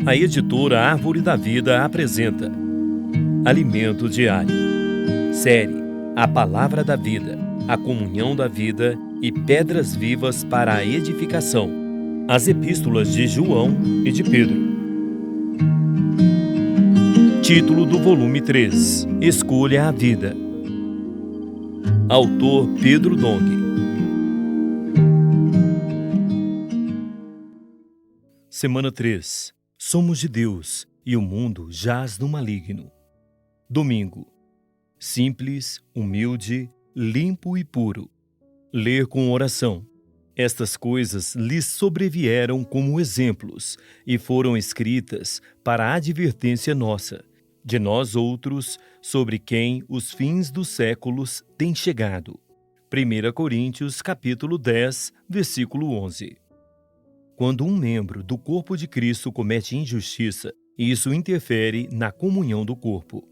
A editora Árvore da Vida apresenta Alimento Diário. Série A Palavra da Vida, a Comunhão da Vida e Pedras Vivas para a Edificação. As Epístolas de João e de Pedro. Título do volume 3: Escolha a Vida. Autor Pedro Dong. Semana 3. Somos de Deus e o mundo jaz no maligno. Domingo. Simples, humilde, limpo e puro. Ler com oração. Estas coisas lhes sobrevieram como exemplos e foram escritas para a advertência nossa, de nós outros, sobre quem os fins dos séculos têm chegado. 1 Coríntios, capítulo 10, versículo 11. Quando um membro do corpo de Cristo comete injustiça, isso interfere na comunhão do corpo.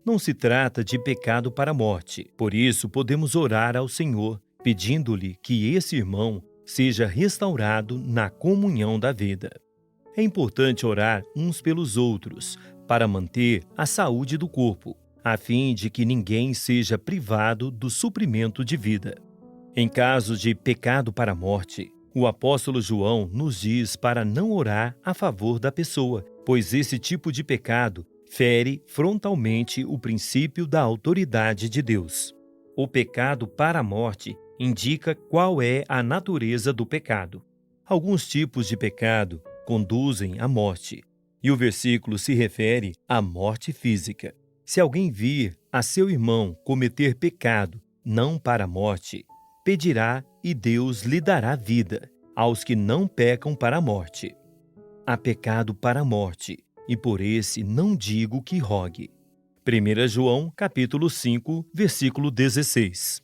Não se trata de pecado para a morte, por isso podemos orar ao Senhor, pedindo-lhe que esse irmão seja restaurado na comunhão da vida. É importante orar uns pelos outros para manter a saúde do corpo, a fim de que ninguém seja privado do suprimento de vida. Em caso de pecado para a morte, o apóstolo João nos diz para não orar a favor da pessoa, pois esse tipo de pecado fere frontalmente o princípio da autoridade de Deus. O pecado para a morte indica qual é a natureza do pecado. Alguns tipos de pecado conduzem à morte, e o versículo se refere à morte física. Se alguém vir a seu irmão cometer pecado não para a morte, pedirá e Deus lhe dará vida aos que não pecam para a morte. Há pecado para a morte, e por esse não digo que rogue. 1 João, capítulo 5, versículo 16.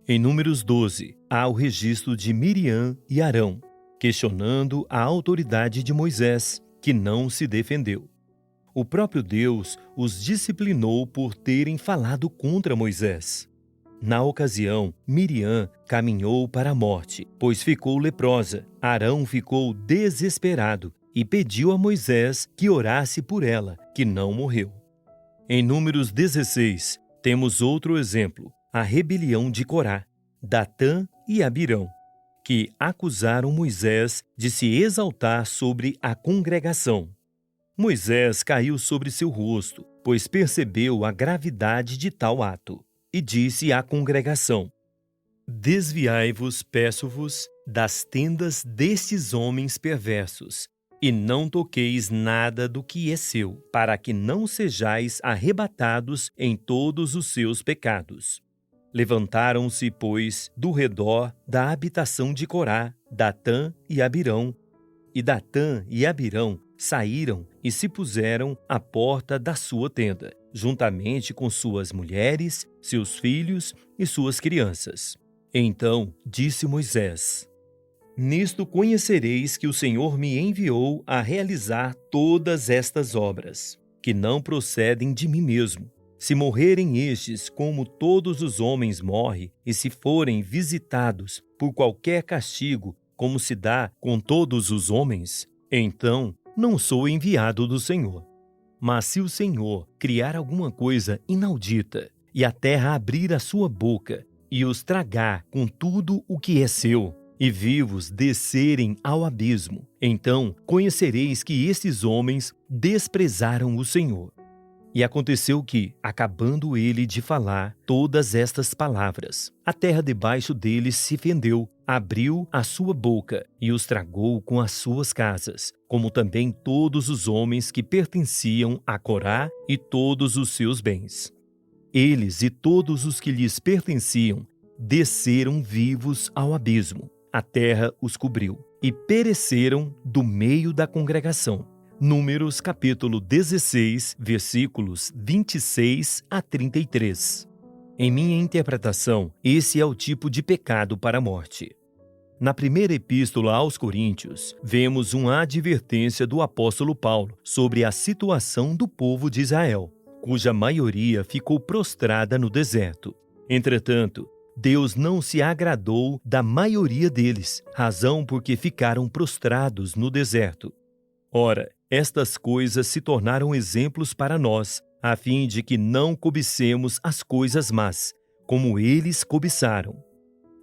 Em Números 12, há o registro de Miriam e Arão, questionando a autoridade de Moisés, que não se defendeu. O próprio Deus os disciplinou por terem falado contra Moisés. Na ocasião, Miriam caminhou para a morte, pois ficou leprosa. Arão ficou desesperado e pediu a Moisés que orasse por ela, que não morreu. Em Números 16, temos outro exemplo, a rebelião de Corá, Datã e Abirão, que acusaram Moisés de se exaltar sobre a congregação. Moisés caiu sobre seu rosto, pois percebeu a gravidade de tal ato. E disse à congregação: Desviai-vos, peço-vos, das tendas destes homens perversos, e não toqueis nada do que é seu, para que não sejais arrebatados em todos os seus pecados. Levantaram-se, pois, do redor da habitação de Corá, Datã e Abirão, e Datã e Abirão saíram e se puseram à porta da sua tenda, juntamente com suas mulheres, seus filhos e suas crianças. Então disse Moisés: Nisto conhecereis que o Senhor me enviou a realizar todas estas obras, que não procedem de mim mesmo. Se morrerem estes como todos os homens morrem, e se forem visitados por qualquer castigo, como se dá com todos os homens, então não sou enviado do Senhor. Mas se o Senhor criar alguma coisa inaudita, e a terra abrir a sua boca, e os tragar com tudo o que é seu, e vivos descerem ao abismo, então conhecereis que estes homens desprezaram o Senhor. E aconteceu que, acabando ele de falar todas estas palavras, a terra debaixo deles se fendeu, abriu a sua boca e os tragou com as suas casas, como também todos os homens que pertenciam a Corá e todos os seus bens. Eles e todos os que lhes pertenciam desceram vivos ao abismo. A terra os cobriu e pereceram do meio da congregação. Números capítulo 16, versículos 26 a 33. Em minha interpretação, esse é o tipo de pecado para a morte. Na primeira epístola aos Coríntios, vemos uma advertência do apóstolo Paulo sobre a situação do povo de Israel, cuja maioria ficou prostrada no deserto. Entretanto, Deus não se agradou da maioria deles, razão porque ficaram prostrados no deserto. Ora, Estas coisas se tornaram exemplos para nós, a fim de que não cobicemos as coisas más, como eles cobiçaram.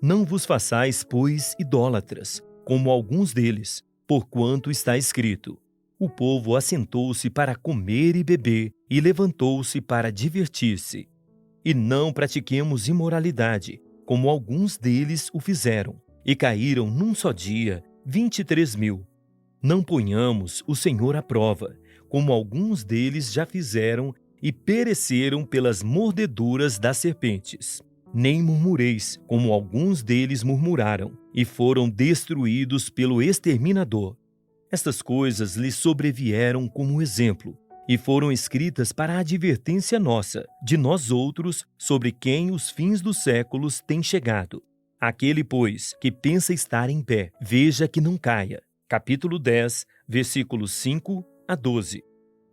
Não vos façais, pois, idólatras, como alguns deles, porquanto está escrito: o povo assentou-se para comer e beber, e levantou-se para divertir-se. E não pratiquemos imoralidade, como alguns deles o fizeram, e caíram num só dia 23.000. Não ponhamos o Senhor à prova, como alguns deles já fizeram e pereceram pelas mordeduras das serpentes. Nem murmureis, como alguns deles murmuraram, e foram destruídos pelo exterminador. Estas coisas lhes sobrevieram como exemplo, e foram escritas para a advertência nossa, de nós outros, sobre quem os fins dos séculos têm chegado. Aquele, pois, que pensa estar em pé, veja que não caia. Capítulo 10, versículos 5 a 12.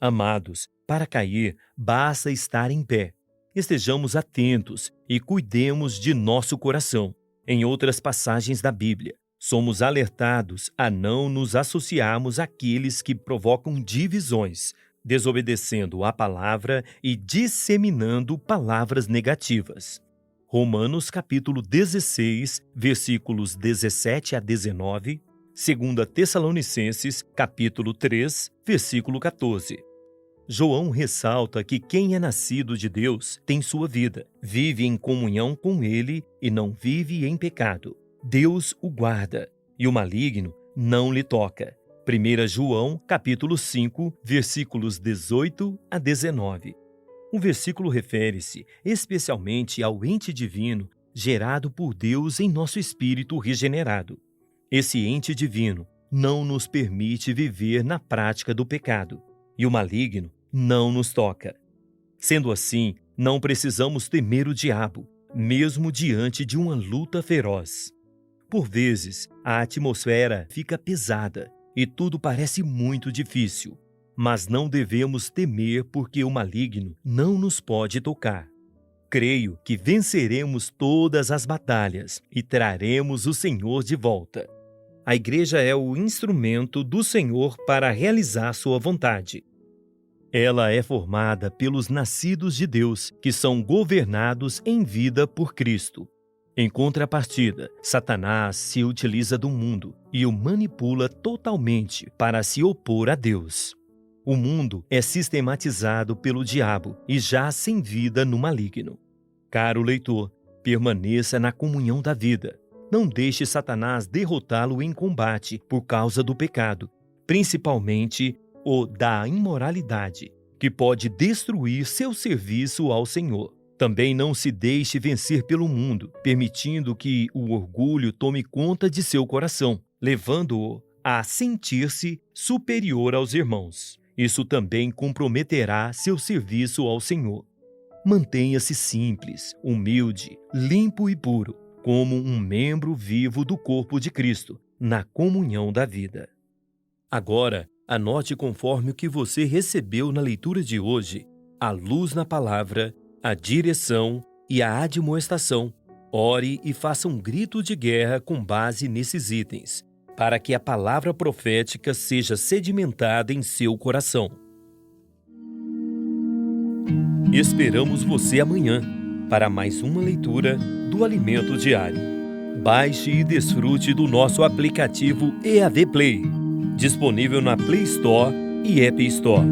Amados, para cair, basta estar em pé. Estejamos atentos e cuidemos de nosso coração. Em outras passagens da Bíblia, somos alertados a não nos associarmos àqueles que provocam divisões, desobedecendo a palavra e disseminando palavras negativas. Romanos capítulo 16, versículos 17 a 19, 2 Tessalonicenses capítulo 3, versículo 14. João ressalta que quem é nascido de Deus tem sua vida, vive em comunhão com Ele e não vive em pecado. Deus o guarda e o maligno não lhe toca. 1 João capítulo 5, versículos 18 a 19. O versículo refere-se especialmente ao ente divino gerado por Deus em nosso espírito regenerado. Esse ente divino não nos permite viver na prática do pecado, e o maligno não nos toca. Sendo assim, não precisamos temer o diabo, mesmo diante de uma luta feroz. Por vezes, a atmosfera fica pesada e tudo parece muito difícil, mas não devemos temer porque o maligno não nos pode tocar. Creio que venceremos todas as batalhas e traremos o Senhor de volta. A igreja é o instrumento do Senhor para realizar sua vontade. Ela é formada pelos nascidos de Deus, que são governados em vida por Cristo. Em contrapartida, Satanás se utiliza do mundo e o manipula totalmente para se opor a Deus. O mundo é sistematizado pelo diabo e jaz sem vida no maligno. Caro leitor, permaneça na comunhão da vida. Não deixe Satanás derrotá-lo em combate por causa do pecado, principalmente o da imoralidade, que pode destruir seu serviço ao Senhor. Também não se deixe vencer pelo mundo, permitindo que o orgulho tome conta de seu coração, levando-o a sentir-se superior aos irmãos. Isso também comprometerá seu serviço ao Senhor. Mantenha-se simples, humilde, limpo e puro, como um membro vivo do corpo de Cristo, na comunhão da vida. Agora, anote conforme o que você recebeu na leitura de hoje, a luz na palavra, a direção e a admoestação. Ore e faça um grito de guerra com base nesses itens, para que a palavra profética seja sedimentada em seu coração. Esperamos você amanhã para mais uma leitura do Alimento Diário. Baixe e desfrute do nosso aplicativo EAV Play, disponível na Play Store e App Store.